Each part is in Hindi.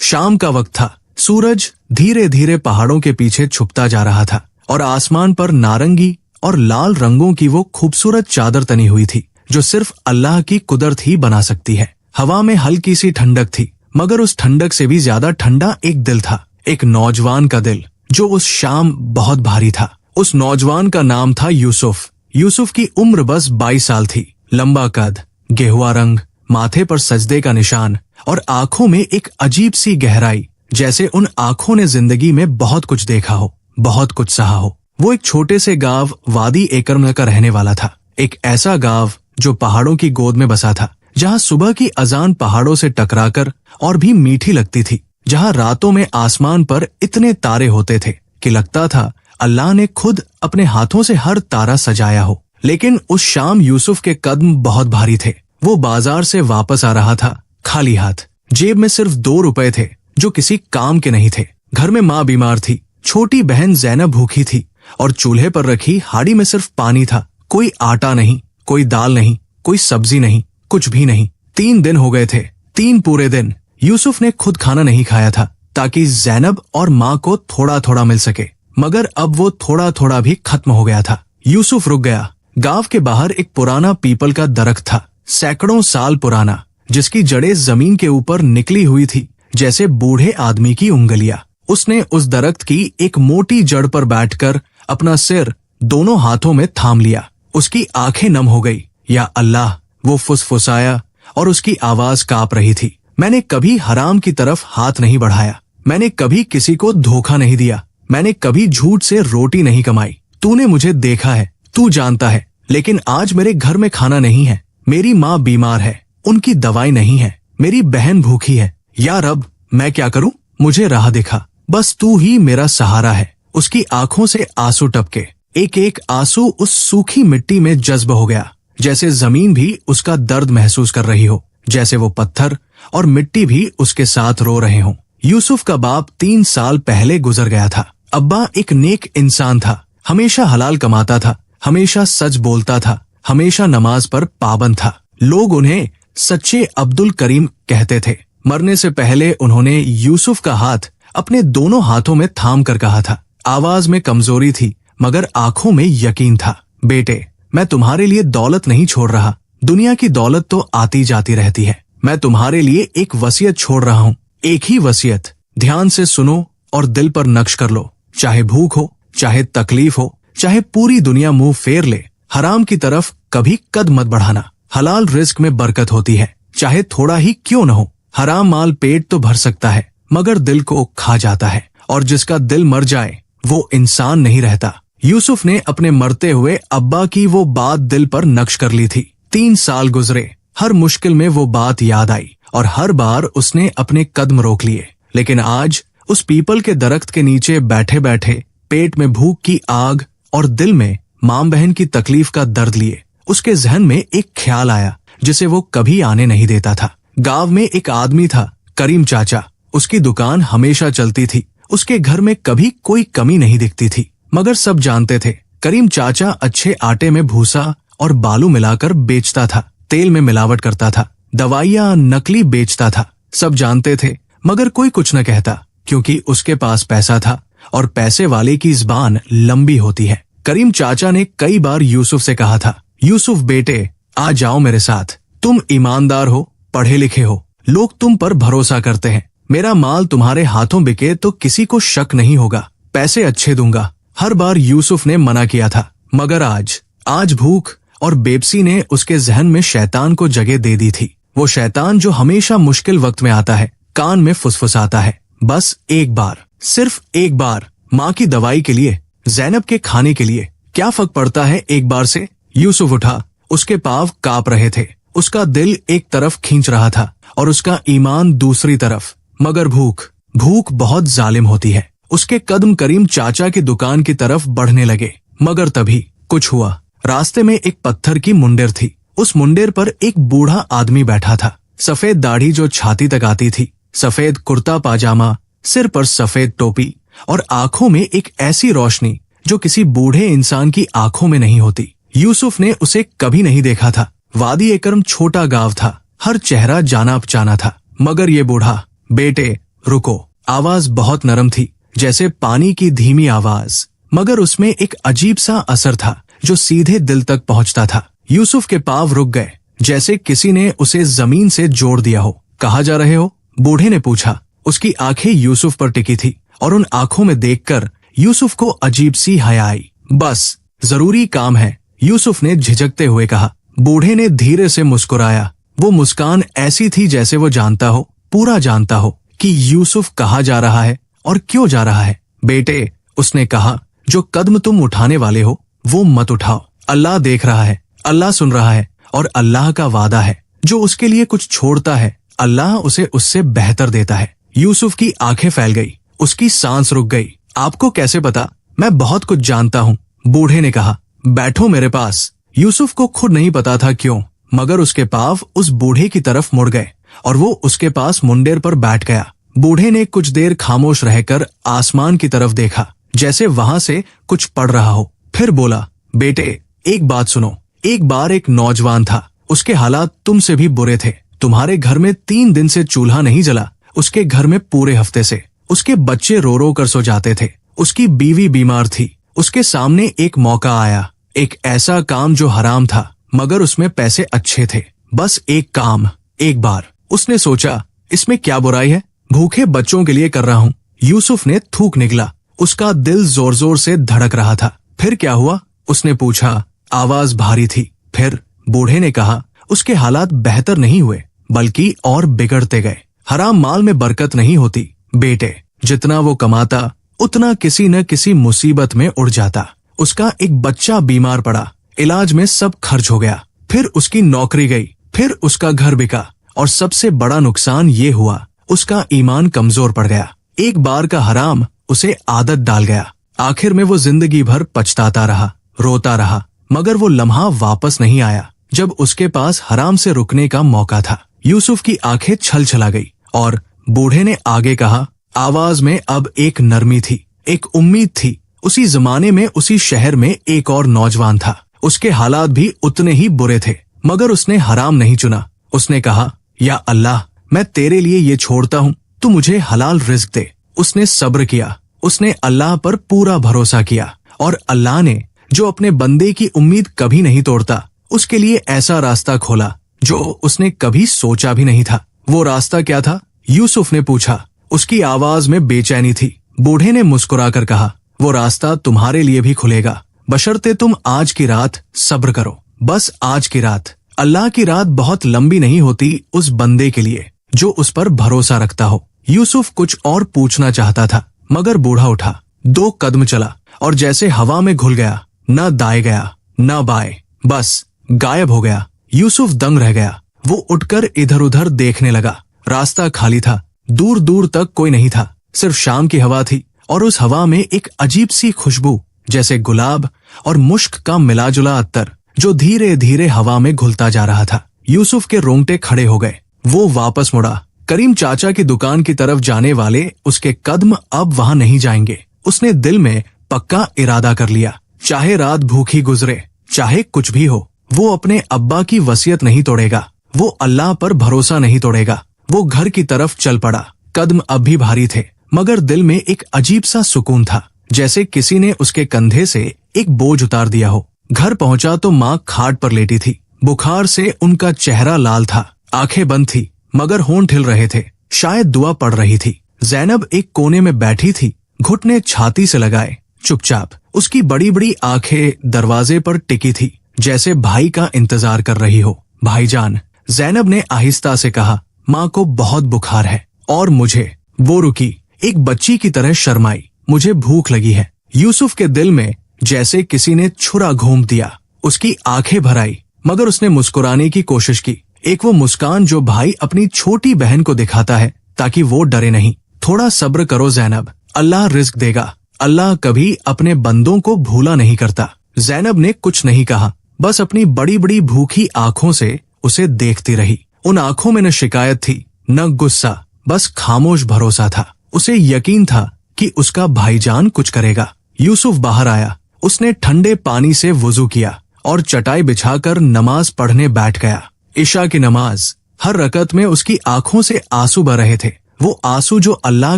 शाम का वक्त था। सूरज धीरे धीरे पहाड़ों के पीछे छुपता जा रहा था और आसमान पर नारंगी और लाल रंगों की वो खूबसूरत चादर तनी हुई थी जो सिर्फ अल्लाह की कुदरत ही बना सकती है। हवा में हल्की सी ठंडक थी, मगर उस ठंडक से भी ज्यादा ठंडा एक दिल था, एक नौजवान का दिल जो उस शाम बहुत भारी था। उस नौजवान का नाम था यूसुफ। यूसुफ की उम्र बस 22 साल थी। लंबा कद, गेहुआ रंग, माथे पर सजदे का निशान और आंखों में एक अजीब सी गहराई, जैसे उन आंखों ने जिंदगी में बहुत कुछ देखा हो, बहुत कुछ सहा हो। वो एक छोटे से गांव वादी एकरम का रहने वाला था। एक ऐसा गांव जो पहाड़ों की गोद में बसा था, जहां सुबह की अजान पहाड़ों से टकराकर और भी मीठी लगती थी, जहां रातों में आसमान पर इतने तारे होते थे कि लगता था अल्लाह ने खुद अपने हाथों से हर तारा सजाया हो। लेकिन उस शाम यूसुफ के कदम बहुत भारी थे। वो बाजार से वापस आ रहा था खाली हाथ। जेब में सिर्फ 2 रुपए थे जो किसी काम के नहीं थे। घर में माँ बीमार थी, छोटी बहन जैनब भूखी थी और चूल्हे पर रखी हाड़ी में सिर्फ पानी था। कोई आटा नहीं, कोई दाल नहीं, कोई सब्जी नहीं, कुछ भी नहीं। 3 दिन हो गए थे, 3 पूरे दिन यूसुफ ने खुद खाना नहीं खाया था ताकि जैनब और माँ को थोड़ा थोड़ा मिल सके, मगर अब वो थोड़ा थोड़ा भी खत्म हो गया था। यूसुफ रुक गया। गांव के बाहर एक पुराना पीपल का दरख्त था, सैकड़ों साल पुराना, जिसकी जड़ें जमीन के ऊपर निकली हुई थी जैसे बूढ़े आदमी की उंगलियां। उसने उस दरख्त की एक मोटी जड़ पर बैठकर अपना सिर दोनों हाथों में थाम लिया। उसकी आंखें नम हो गई। या अल्लाह, वो फुसफुसाया और उसकी आवाज कांप रही थी। मैंने कभी हराम की तरफ हाथ नहीं बढ़ाया, मैंने कभी किसी को धोखा नहीं दिया, मैंने कभी झूठ से रोटी नहीं कमाई। तूने मुझे देखा है, तू जानता है, लेकिन आज मेरे घर में खाना नहीं है। मेरी माँ बीमार है, उनकी दवाई नहीं है, मेरी बहन भूखी है। या रब, मैं क्या करूं? मुझे राह दिखा, बस तू ही मेरा सहारा है। उसकी आंखों से आंसू टपके। एक एक आंसू उस सूखी मिट्टी में जज्ब हो गया, जैसे जमीन भी उसका दर्द महसूस कर रही हो, जैसे वो पत्थर और मिट्टी भी उसके साथ रो रहे हों। यूसुफ का बाप 3 साल पहले गुजर गया था। अब्बा एक नेक इंसान था, हमेशा हलाल कमाता था, हमेशा सच बोलता था, हमेशा नमाज पर पाबंद था। लोग उन्हें सच्चे अब्दुल करीम कहते थे। मरने से पहले उन्होंने यूसुफ का हाथ अपने दोनों हाथों में थाम कर कहा था। आवाज में कमजोरी थी, मगर आंखों में यकीन था। बेटे, मैं तुम्हारे लिए दौलत नहीं छोड़ रहा। दुनिया की दौलत तो आती जाती रहती है। मैं तुम्हारे लिए एक वसीयत छोड़ रहा हूँ, एक ही वसीयत। ध्यान से सुनो और दिल पर नक्श कर लो। चाहे भूख हो, चाहे तकलीफ हो, चाहे पूरी दुनिया मुंह फेर ले, हराम की तरफ कभी कद मत बढ़ाना। हलाल रिस्क में बरकत होती है, चाहे थोड़ा ही क्यों न हो। हराम माल पेट तो भर सकता है, मगर दिल को खा जाता है, और जिसका दिल मर जाए वो इंसान नहीं रहता। यूसुफ ने अपने मरते हुए अब्बा की वो बात दिल पर नक्श कर ली थी। 3 साल गुजरे, हर मुश्किल में वो बात याद आई और हर बार उसने अपने कदम रोक लिए। लेकिन आज उस पीपल के दरख्त के नीचे बैठे बैठे, पेट में भूख की आग और दिल में मां बहन की तकलीफ का दर्द लिए, उसके जहन में एक ख्याल आया जिसे वो कभी आने नहीं देता था। गांव में एक आदमी था, करीम चाचा। उसकी दुकान हमेशा चलती थी, उसके घर में कभी कोई कमी नहीं दिखती थी, मगर सब जानते थे करीम चाचा अच्छे आटे में भूसा और बालू मिलाकर बेचता था, तेल में मिलावट करता था, दवाइयां नकली बेचता था। सब जानते थे, मगर कोई कुछ न कहता, क्योंकि उसके पास पैसा था और पैसे वाले की ज़बान लंबी होती है। करीम चाचा ने कई बार यूसुफ से कहा था, यूसुफ बेटे, आ जाओ मेरे साथ। तुम ईमानदार हो, पढ़े लिखे हो, लोग तुम पर भरोसा करते हैं। मेरा माल तुम्हारे हाथों बिके तो किसी को शक नहीं होगा, पैसे अच्छे दूंगा। हर बार यूसुफ ने मना किया था, मगर आज भूख और बेबसी ने उसके जहन में शैतान को जगह दे दी थी। वो शैतान जो हमेशा मुश्किल वक्त में आता है, कान में फुसफुसाता है, बस एक बार, सिर्फ एक बार, माँ की दवाई के लिए, जैनब के खाने के लिए, क्या फर्क पड़ता है एक बार से। यूसुफ उठा, उसके पाँव कांप रहे थे, उसका दिल एक तरफ खींच रहा था और उसका ईमान दूसरी तरफ। मगर भूख बहुत जालिम होती है। उसके कदम करीम चाचा की दुकान की तरफ बढ़ने लगे, मगर तभी कुछ हुआ। रास्ते में एक पत्थर की मुंडेर थी, उस मुंडेर पर एक बूढ़ा आदमी बैठा था, सफेद दाढ़ी जो छाती तक आती थी, सफेद कुर्ता पाजामा, सिर पर सफेद टोपी और आंखों में एक ऐसी रोशनी जो किसी बूढ़े इंसान की आंखों में नहीं होती। यूसुफ ने उसे कभी नहीं देखा था। वादी एकरम छोटा गांव था, हर चेहरा जाना पहचाना था, मगर ये बूढ़ा, बेटे, रुको। आवाज बहुत नरम थी, जैसे पानी की धीमी आवाज, मगर उसमें एक अजीब सा असर था जो सीधे दिल तक पहुंचता था। यूसुफ के पांव रुक गए, जैसे किसी ने उसे जमीन से जोड़ दिया हो। कहाँ जा रहे हो? बूढ़े ने पूछा। उसकी आंखें यूसुफ पर टिकी थी और उन आंखों में देखकर यूसुफ को अजीब सी हया आई। बस जरूरी काम है, यूसुफ ने झिझकते हुए कहा। बूढ़े ने धीरे से मुस्कुराया। वो मुस्कान ऐसी थी जैसे वो जानता हो, पूरा जानता हो कि यूसुफ कहाँ जा रहा है और क्यों जा रहा है। बेटे, उसने कहा, जो कदम तुम उठाने वाले हो वो मत उठाओ। अल्लाह देख रहा है, अल्लाह सुन रहा है और अल्लाह का वादा है, जो उसके लिए कुछ छोड़ता है अल्लाह उसे उससे बेहतर देता है। यूसुफ की आंखें फैल गई, उसकी सांस रुक गई। आपको कैसे पता? मैं बहुत कुछ जानता हूँ, बूढ़े ने कहा। बैठो मेरे पास। यूसुफ को खुद नहीं पता था क्यों, मगर उसके पांव उस बूढ़े की तरफ मुड़ गए और वो उसके पास मुंडेर पर बैठ गया। बूढ़े ने कुछ देर खामोश रहकर आसमान की तरफ देखा, जैसे वहां से कुछ पड़ रहा हो। फिर बोला, बेटे, एक बात सुनो। एक बार एक नौजवान था, उसके हालात तुमसे भी बुरे थे। तुम्हारे घर में 3 दिन से चूल्हा नहीं जला, उसके घर में पूरे हफ्ते से। उसके बच्चे रो रो कर सो जाते थे, उसकी बीवी बीमार थी। उसके सामने एक मौका आया, एक ऐसा काम जो हराम था मगर उसमें पैसे अच्छे थे। बस एक काम, एक बार। उसने सोचा, इसमें क्या बुराई है, भूखे बच्चों के लिए कर रहा हूँ। यूसुफ ने थूक निकला, उसका दिल जोर जोर से धड़क रहा था। फिर क्या हुआ? उसने पूछा। आवाज भारी थी। फिर बूढ़े ने कहा, उसके हालात बेहतर नहीं हुए बल्कि और बिगड़ते गए। हराम माल में बरकत नहीं होती बेटे, जितना वो कमाता उतना किसी न किसी मुसीबत में उड़ जाता। उसका एक बच्चा बीमार पड़ा, इलाज में सब खर्च हो गया। फिर उसकी नौकरी गई, फिर उसका घर बिका और सबसे बड़ा नुकसान ये हुआ, उसका ईमान कमजोर पड़ गया। एक बार का हराम उसे आदत डाल गया। आखिर में वो जिंदगी भर पछताता रहा, रोता रहा, मगर वो लम्हा वापस नहीं आया जब उसके पास हराम से रुकने का मौका था। यूसुफ की आंखें छल छला गई और बूढ़े ने आगे कहा। आवाज में अब एक नरमी थी, एक उम्मीद थी। उसी जमाने में उसी शहर में एक और नौजवान था, उसके हालात भी उतने ही बुरे थे, मगर उसने हराम नहीं चुना। उसने कहा, या अल्लाह, मैं तेरे लिए ये छोड़ता हूँ, तू मुझे हलाल रिज़्क दे। उसने सब्र किया, उसने अल्लाह पर पूरा भरोसा किया और अल्लाह ने, जो अपने बंदे की उम्मीद कभी नहीं तोड़ता, उसके लिए ऐसा रास्ता खोला जो उसने कभी सोचा भी नहीं था। वो रास्ता क्या था? यूसुफ ने पूछा। उसकी आवाज में बेचैनी थी। बूढ़े ने मुस्कुराकर कहा, वो रास्ता तुम्हारे लिए भी खुलेगा, बशर्ते तुम आज की रात सब्र करो। बस आज की रात। अल्लाह की रात बहुत लंबी नहीं होती उस बंदे के लिए जो उस पर भरोसा रखता हो। यूसुफ कुछ और पूछना चाहता था, मगर बूढ़ा उठा, 2 कदम चला और जैसे हवा में घुल गया। न दाएं गया न बाएं, बस गायब हो गया। यूसुफ दंग रह गया। वो उठकर इधर उधर देखने लगा। रास्ता खाली था, दूर दूर तक कोई नहीं था, सिर्फ शाम की हवा थी और उस हवा में एक अजीब सी खुशबू, जैसे गुलाब और मुश्क का मिलाजुला अत्तर, जो धीरे धीरे हवा में घुलता जा रहा था। यूसुफ के रोंगटे खड़े हो गए। वो वापस मुड़ा। करीम चाचा की दुकान की तरफ जाने वाले उसके कदम अब वहां नहीं जाएंगे। उसने दिल में पक्का इरादा कर लिया, चाहे रात भूखी गुजरे, चाहे कुछ भी हो, वो अपने अब्बा की वसीयत नहीं तोड़ेगा, वो अल्लाह पर भरोसा नहीं तोड़ेगा। वो घर की तरफ चल पड़ा। कदम अब भी भारी थे, मगर दिल में एक अजीब सा सुकून था, जैसे किसी ने उसके कंधे से एक बोझ उतार दिया हो। घर पहुंचा तो माँ खाट पर लेटी थी। बुखार से उनका चेहरा लाल था, आंखें बंद थी, मगर होंठ हिल रहे थे, शायद दुआ पड़ रही थी। जैनब एक कोने में बैठी थी, घुटने छाती से लगाए, चुपचाप। उसकी बड़ी बड़ी आंखें दरवाजे पर टिकी थी, जैसे भाई का इंतजार कर रही हो। भाईजान, जैनब ने आहिस्ता से कहा, माँ को बहुत बुखार है और मुझे। वो रुकी, एक बच्ची की तरह शर्माई, मुझे भूख लगी है। यूसुफ के दिल में जैसे किसी ने छुरा घूम दिया। उसकी आंखें भर आई, मगर उसने मुस्कुराने की कोशिश की। एक वो मुस्कान जो भाई अपनी छोटी बहन को दिखाता है ताकि वो डरे नहीं। थोड़ा सब्र करो जैनब, अल्लाह रिज़्क देगा। अल्लाह कभी अपने बंदों को भूला नहीं करता। जैनब ने कुछ नहीं कहा, बस अपनी बड़ी बड़ी भूखी आंखों से उसे देखती रही। उन आंखों में न शिकायत थी न गुस्सा, बस खामोश भरोसा था। उसे यकीन था कि उसका भाईजान कुछ करेगा। यूसुफ बाहर आया। उसने ठंडे पानी से वुजू किया और चटाई बिछाकर नमाज पढ़ने बैठ गया। इशा की नमाज। हर रकत में उसकी आंखों से आंसू बह रहे थे। वो आंसू जो अल्लाह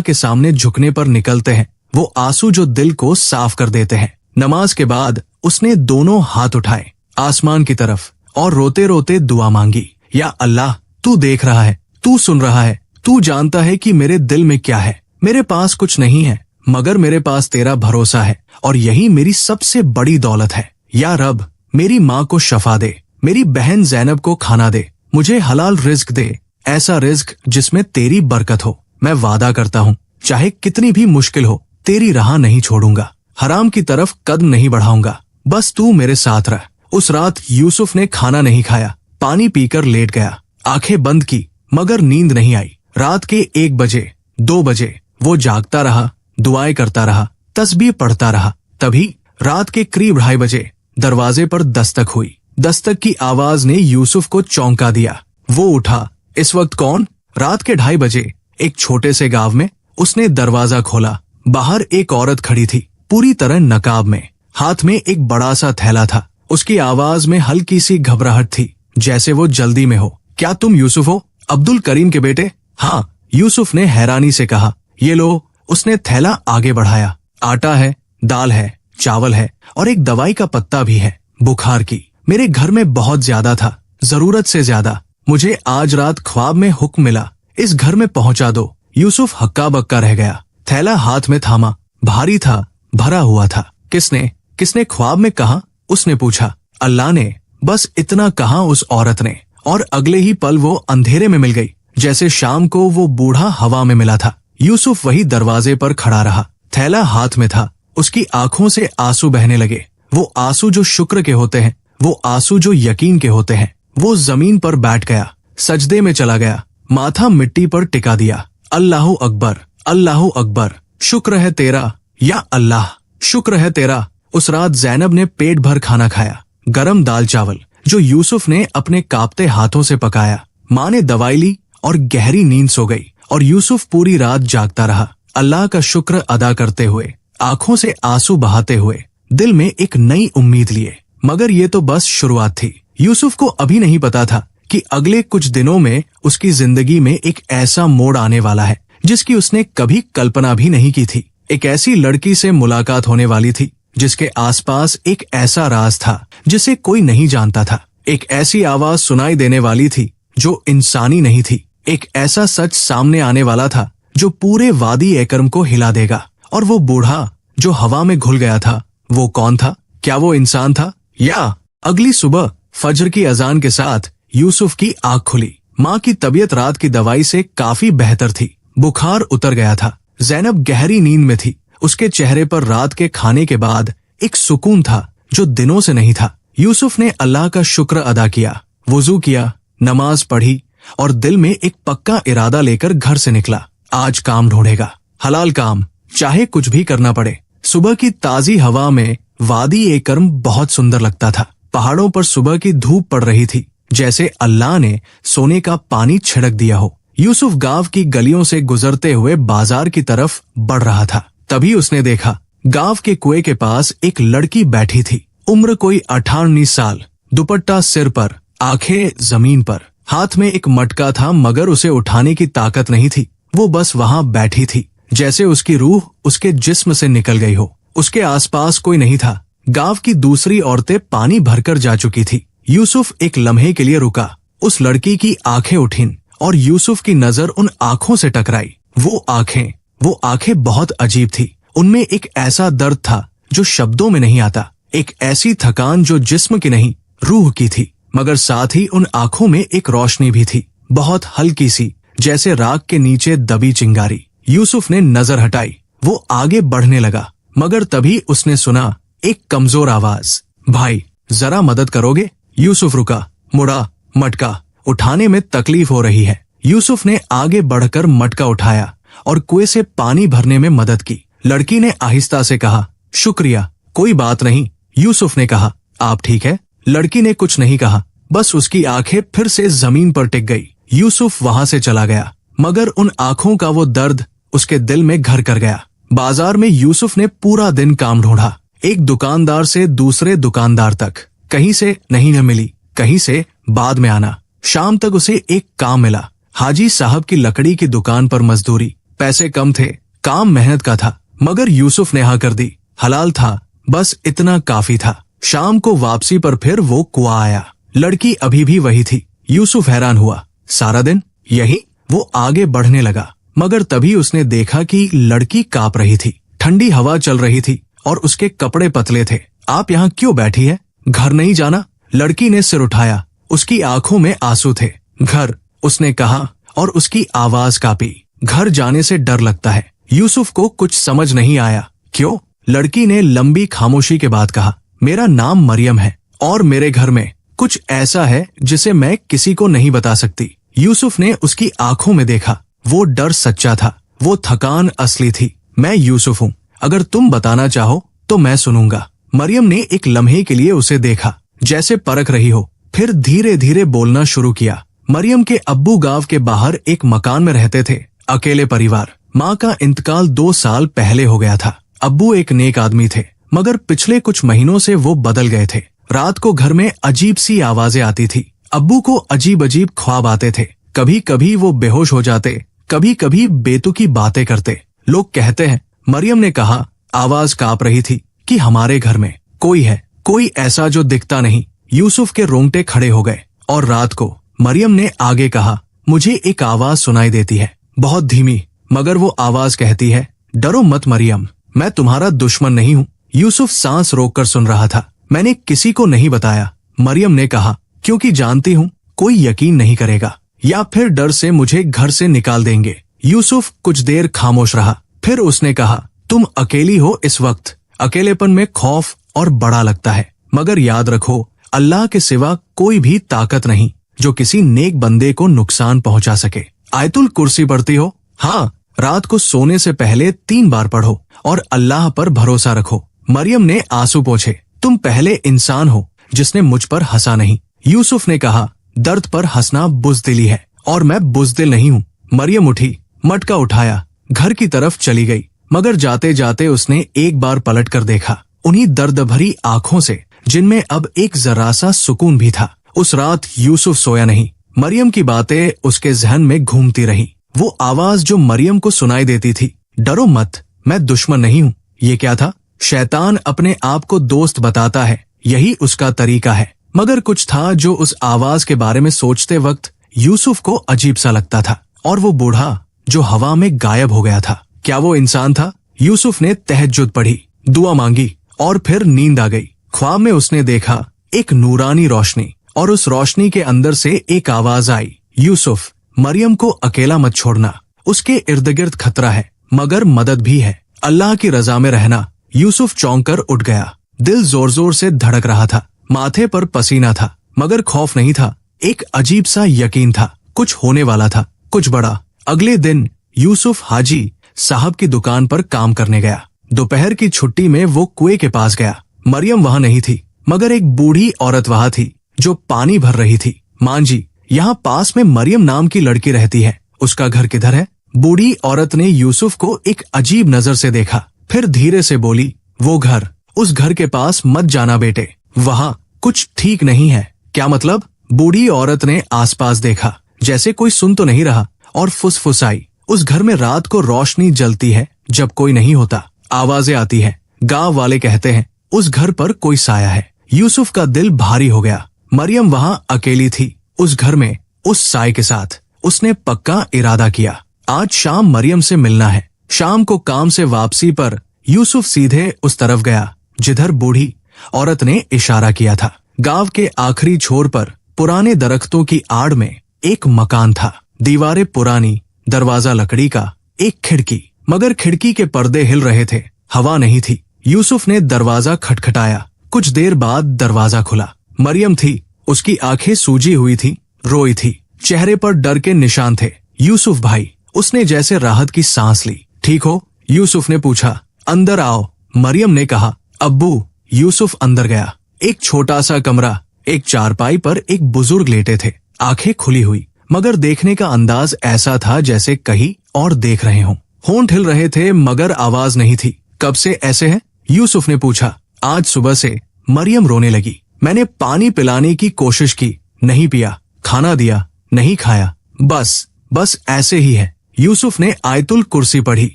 के सामने झुकने पर निकलते हैं, वो आंसू जो दिल को साफ कर देते हैं। नमाज के बाद उसने दोनों हाथ उठाए आसमान की तरफ और रोते रोते दुआ मांगी, या अल्लाह, तू देख रहा है, तू सुन रहा है, तू जानता है कि मेरे दिल में क्या है। मेरे पास कुछ नहीं है, मगर मेरे पास तेरा भरोसा है और यही मेरी सबसे बड़ी दौलत है। या रब, मेरी माँ को शफा दे, मेरी बहन जैनब को खाना दे, मुझे हलाल रिज्क दे, ऐसा रिज्क जिसमें तेरी बरकत हो। मैं वादा करता हूँ, चाहे कितनी भी मुश्किल हो, तेरी राह नहीं छोड़ूंगा, हराम की तरफ कदम नहीं बढ़ाऊंगा, बस तू मेरे साथ रह। उस रात यूसुफ ने खाना नहीं खाया, पानी पीकर लेट गया, आंखें बंद की, मगर नींद नहीं आई। रात के 1 बजे 2 बजे वो जागता रहा, दुआएं करता रहा, तस्बीह पढ़ता रहा। तभी रात के करीब 2:30 बजे दरवाजे पर दस्तक हुई। दस्तक की आवाज ने यूसुफ को चौंका दिया। वो उठा। इस वक्त कौन? रात के 2:30 बजे एक छोटे से गांव में। उसने दरवाजा खोला। बाहर एक औरत खड़ी थी, पूरी तरह नकाब में, हाथ में एक बड़ा सा थैला था। उसकी आवाज में हल्की सी घबराहट थी, जैसे वो जल्दी में हो। क्या तुम यूसुफ हो, अब्दुल करीम के बेटे? हाँ, यूसुफ ने हैरानी से कहा। ये लो। उसने थैला आगे बढ़ाया। आटा है, दाल है, चावल है और एक दवाई का पत्ता भी है, बुखार की। मेरे घर में बहुत ज्यादा था, जरूरत से ज्यादा। मुझे आज रात ख्वाब में हुक्म मिला, इस घर में पहुंचा दो। यूसुफ हक्का बक्का रह गया। थैला हाथ में थामा, भारी था, भरा हुआ था। किसने ख्वाब में कहा? उसने पूछा। अल्लाह ने, बस इतना कहा उस औरत ने, और अगले ही पल वो अंधेरे में मिल गई, जैसे शाम को वो बूढ़ा हवा में मिला था। यूसुफ वही दरवाजे पर खड़ा रहा, थैला हाथ में था। उसकी आंखों से आंसू बहने लगे, वो आंसू जो शुक्र के होते हैं, वो आंसू जो यकीन के होते हैं। वो जमीन पर बैठ गया, सजदे में चला गया, माथा मिट्टी पर टिका दिया। अल्लाहु अकबर, अल्लाहु अकबर, शुक्र है तेरा, या अल्लाह, शुक्र है तेरा। उस रात जैनब ने पेट भर खाना खाया, गरम दाल चावल, जो यूसुफ ने अपने कांपते हाथों से पकाया। माँ ने दवाई ली और गहरी नींद सो गई, और यूसुफ पूरी रात जागता रहा, अल्लाह का शुक्र अदा करते हुए, आंखों से आंसू बहाते हुए, दिल में एक नई उम्मीद लिए। मगर ये तो बस शुरुआत थी। यूसुफ को अभी नहीं पता था कि अगले कुछ दिनों में उसकी जिंदगी में एक ऐसा मोड़ आने वाला है जिसकी उसने कभी कल्पना भी नहीं की थी। एक ऐसी लड़की से मुलाकात होने वाली थी जिसके आसपास एक ऐसा राज था जिसे कोई नहीं जानता था। एक ऐसी आवाज सुनाई देने वाली थी जो इंसानी नहीं थी। एक ऐसा सच सामने आने वाला था जो पूरे वादी एकरम को हिला देगा। और वो बूढ़ा जो हवा में घुल गया था, वो कौन था? क्या वो इंसान था? या अगली सुबह फजर की अजान के साथ यूसुफ की आंख खुली। माँ की तबीयत रात की दवाई से काफी बेहतर थी, बुखार उतर गया था। जैनब गहरी नींद में थी। उसके चेहरे पर रात के खाने के बाद एक सुकून था जो दिनों से नहीं था। यूसुफ ने अल्लाह का शुक्र अदा किया, वुजू किया, नमाज पढ़ी और दिल में एक पक्का इरादा लेकर घर से निकला। आज काम ढूंढेगा, हलाल काम, चाहे कुछ भी करना पड़े। सुबह की ताजी हवा में वादी एकरम बहुत सुंदर लगता था। पहाड़ों पर सुबह की धूप पड़ रही थी, जैसे अल्लाह ने सोने का पानी छिड़क दिया हो। यूसुफ गांव की गलियों से गुजरते हुए बाजार की तरफ बढ़ रहा था। तभी उसने देखा, गांव के कुएं के पास एक लड़की बैठी थी। उम्र कोई 18-19 साल, दुपट्टा सिर पर, आंखें जमीन पर, हाथ में एक मटका था मगर उसे उठाने की ताकत नहीं थी। वो बस वहां बैठी थी, जैसे उसकी रूह उसके जिस्म से निकल गई हो। उसके आसपास कोई नहीं था। गांव की दूसरी औरतें पानी भरकर जा चुकी थी। यूसुफ एक लम्हे के लिए रुका। उस लड़की की आंखें उठीं और यूसुफ की नजर उन आंखों से टकराई। वो आंखें बहुत अजीब थी। उनमें एक ऐसा दर्द था जो शब्दों में नहीं आता, एक ऐसी थकान जो जिस्म की नहीं रूह की थी। मगर साथ ही उन आंखों में एक रोशनी भी थी, बहुत हल्की सी, जैसे राख के नीचे दबी चिंगारी। यूसुफ ने नजर हटाई। वो आगे बढ़ने लगा, मगर तभी उसने सुना एक कमजोर आवाज, भाई जरा मदद करोगे? यूसुफ रुका, मुड़ा। मटका उठाने में तकलीफ हो रही है। यूसुफ ने आगे बढ़कर मटका उठाया और कुएं से पानी भरने में मदद की। लड़की ने आहिस्ता से कहा, शुक्रिया, कोई बात नहीं। यूसुफ ने कहा, आप ठीक है? लड़की ने कुछ नहीं कहा, बस उसकी आंखें फिर से जमीन पर टिक गई। यूसुफ वहां से चला गया, मगर उन आंखों का वो दर्द उसके दिल में घर कर गया। बाजार में यूसुफ ने पूरा दिन काम ढूंढा, एक दुकानदार से दूसरे दुकानदार तक। कहीं से नहीं न मिली, कहीं से बाद में आना। शाम तक उसे एक काम मिला हाजी साहब की लकड़ी की दुकान पर मजदूरी, पैसे कम थे, काम मेहनत का था, मगर यूसुफ ने हाँ कर दी। हलाल था, बस इतना काफी था। शाम को वापसी पर फिर वो कुआं आया। लड़की अभी भी वही थी। यूसुफ हैरान हुआ। सारा दिन यही? वो आगे बढ़ने लगा, मगर तभी उसने देखा कि लड़की कांप रही थी। ठंडी हवा चल रही थी और उसके कपड़े पतले थे। आप यहाँ क्यों बैठी है? घर नहीं जाना? लड़की ने सिर उठाया। उसकी आंखों में आंसू थे। घर, उसने कहा और उसकी आवाज कांपी। घर जाने से डर लगता है। यूसुफ को कुछ समझ नहीं आया। क्यों? लड़की ने लंबी खामोशी के बाद कहा, मेरा नाम मरियम है और मेरे घर में कुछ ऐसा है जिसे मैं किसी को नहीं बता सकती। यूसुफ ने उसकी आंखों में देखा। वो डर सच्चा था, वो थकान असली थी। मैं यूसुफ हूँ, अगर तुम बताना चाहो तो मैं सुनूंगा। मरियम ने एक लम्हे के लिए उसे देखा, जैसे परख रही हो, फिर धीरे धीरे बोलना शुरू किया। मरियम के अब्बू गांव के बाहर एक मकान में रहते थे, अकेले परिवार। माँ का इंतकाल 2 साल पहले हो गया था। अब्बू एक नेक आदमी थे, मगर पिछले कुछ महीनों से वो बदल गए थे। रात को घर में अजीब सी आवाजें आती थी। अब्बू को अजीब अजीब ख्वाब आते थे। कभी कभी वो बेहोश हो जाते, कभी कभी बेतुकी बातें करते। लोग कहते हैं, मरियम ने कहा, आवाज कांप रही थी, कि हमारे घर में कोई है, कोई ऐसा जो दिखता नहीं। यूसुफ के रोंगटे खड़े हो गए। और रात को मरियम ने आगे कहा, मुझे एक आवाज सुनाई देती है, बहुत धीमी, मगर वो आवाज कहती है, डरो मत मरियम, मैं तुम्हारा दुश्मन नहीं हूँ। यूसुफ सांस रोककर सुन रहा था। मैंने किसी को नहीं बताया, मरियम ने कहा, क्योंकि जानती हूँ कोई यकीन नहीं करेगा, या फिर डर से मुझे घर से निकाल देंगे। यूसुफ कुछ देर खामोश रहा, फिर उसने कहा, तुम अकेली हो इस वक्त। अकेलेपन में खौफ और बड़ा लगता है, मगर याद रखो, अल्लाह के सिवा कोई भी ताकत नहीं जो किसी नेक बंदे को नुकसान पहुंचा सके। आयतुल कुर्सी पढ़ती हो? हाँ, रात को सोने से पहले 3 बार पढ़ो और अल्लाह पर भरोसा रखो। मरियम ने आंसू पोंछे। तुम पहले इंसान हो जिसने मुझ पर हंसा नहीं। यूसुफ ने कहा, दर्द पर हंसना बुज़दिली है और मैं बुज़दिल नहीं हूँ। मरियम उठी, मटका उठाया, घर की तरफ चली गई, मगर जाते जाते उसने एक बार पलट कर देखा। उन्हीं दर्द भरी आंखों से, जिनमें अब एक जरा सा सुकून भी था। उस रात यूसुफ सोया नहीं। मरियम की बातें उसके जहन में घूमती रही। वो आवाज जो मरियम को सुनाई देती थी, डरो मत, मैं दुश्मन नहीं हूँ। ये क्या था? शैतान अपने आप को दोस्त बताता है, यही उसका तरीका है। मगर कुछ था जो उस आवाज के बारे में सोचते वक्त यूसुफ को अजीब सा लगता था। और वो बूढ़ा जो हवा में गायब हो गया था, क्या वो इंसान था? यूसुफ ने तहज्जुद पढ़ी, दुआ मांगी और फिर नींद आ गई। ख्वाब में उसने देखा एक नूरानी रोशनी, और उस रोशनी के अंदर से एक आवाज आई, यूसुफ, मरियम को अकेला मत छोड़ना, उसके इर्द गिर्द खतरा है, मगर मदद भी है, अल्लाह की रजा में रहना। यूसुफ चौंक कर उठ गया। दिल जोर जोर से धड़क रहा था, माथे पर पसीना था, मगर खौफ नहीं था, एक अजीब सा यकीन था, कुछ होने वाला था, कुछ बड़ा। अगले दिन यूसुफ हाजी साहब की दुकान पर काम करने गया। दोपहर की छुट्टी में वो कुएं के पास गया। मरियम वहाँ नहीं थी, मगर एक बूढ़ी औरत वहाँ थी जो पानी भर रही थी। मां जी, यहाँ पास में मरियम नाम की लड़की रहती है, उसका घर किधर है? बूढ़ी औरत ने यूसुफ को एक अजीब नजर से देखा, फिर धीरे से बोली, वो घर, उस घर के पास मत जाना बेटे, वहाँ कुछ ठीक नहीं है। क्या मतलब? बूढ़ी औरत ने आसपास देखा, जैसे कोई सुन तो नहीं रहा, और फुसफुसाई, उस घर में रात को रोशनी जलती है जब कोई नहीं होता, आवाजें आती है, गांव वाले कहते हैं उस घर पर कोई साया है। यूसुफ का दिल भारी हो गया। मरियम वहाँ अकेली थी, उस घर में, उस साए के साथ। उसने पक्का इरादा किया, आज शाम मरियम से मिलना है। शाम को काम से वापसी पर यूसुफ सीधे उस तरफ गया जिधर बूढ़ी औरत ने इशारा किया था। गांव के आखिरी छोर पर पुराने दरख्तों की आड़ में एक मकान था। दीवारें पुरानी, दरवाजा लकड़ी का, एक खिड़की, मगर खिड़की के पर्दे हिल रहे थे, हवा नहीं थी। यूसुफ ने दरवाजा खटखटाया। कुछ देर बाद दरवाजा खुला। मरियम थी, उसकी आंखें सूजी हुई थी, रोई थी, चेहरे पर डर के निशान थे। यूसुफ भाई, उसने जैसे राहत की सांस ली। ठीक हो? यूसुफ ने पूछा। अंदर आओ, मरियम ने कहा। अब्बू। यूसुफ अंदर गया। एक छोटा सा कमरा, एक चारपाई पर एक बुजुर्ग लेटे थे, आंखें खुली हुई, मगर देखने का अंदाज ऐसा था जैसे कहीं और देख रहे हों। होंठ हिल रहे थे मगर आवाज नहीं थी। कब से ऐसे हैं? यूसुफ ने पूछा। आज सुबह से। मरियम रोने लगी। मैंने पानी पिलाने की कोशिश की, नहीं पिया, खाना दिया, नहीं खाया, बस बस ऐसे ही है। यूसुफ ने आयतुल कुर्सी पढ़ी,